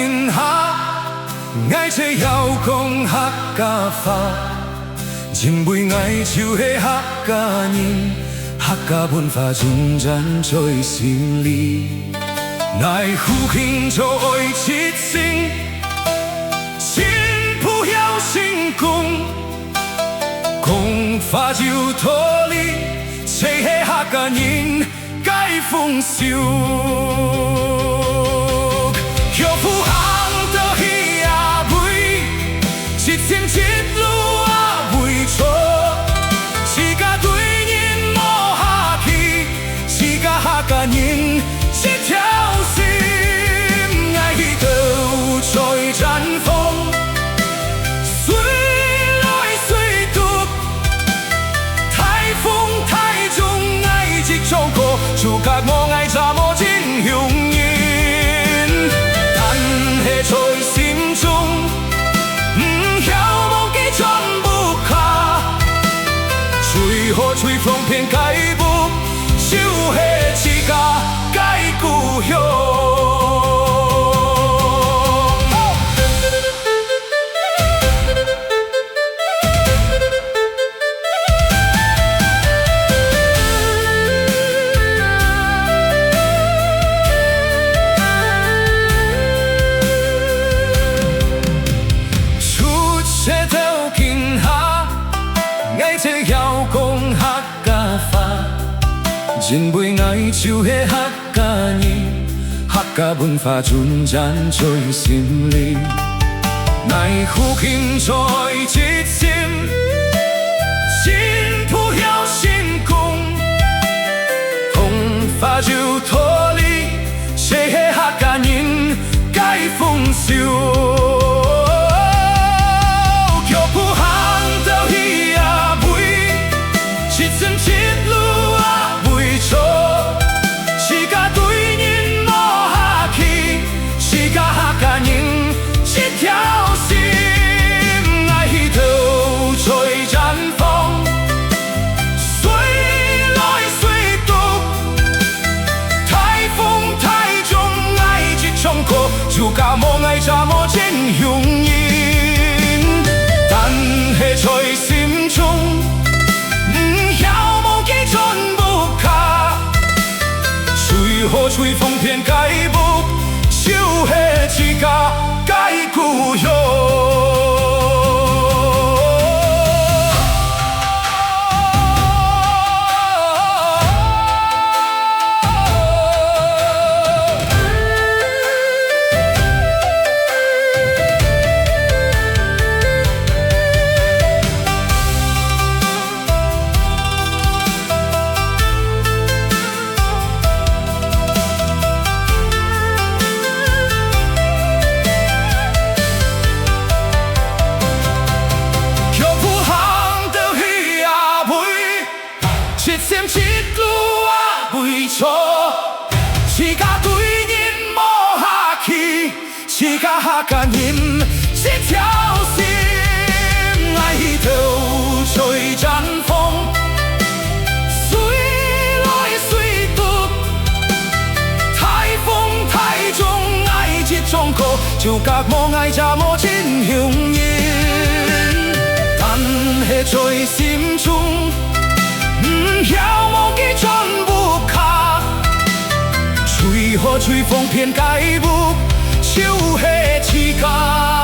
天下，爱这遥讲客家话，认为爱就系客家人，客家文化纯真在心里。来福庆做爱一生，新不要成功，讲法就脱离，这系客家人该丰收。有富行到喜啊味，一天一路啊为错，是甲对人无客气，是甲客家人一条心，爱去倒吹绽放，随来随渡，台风台中爱一种歌，就甲我爱怎么真容易。在心中，不晓忘记全部卡，随雨随风偏改不，手下指甲改故乡。这遥讲客家话，认为爱就系客家人，客家文化纯真在心里。来福庆在一心，新不要新功，讲法就脱离，这系客家人该丰收。一路啊为错，是甲对人无客气，是甲客家人一条心，爱去倒吹绽放，随来随渡，台风台中爱一种歌，就甲无爱怎么真容易，但系在心中。随雨随风偏改不，手下指甲改故乡。一线一路啊为错，是甲对人无客气，是甲客家人一条心，爱去倒吹绽放，随来随渡，台风台中爱一种歌，就甲无爱怎么真容易，但系在心中。不晓忘记全部卡，随雨随风偏改不，手下指甲。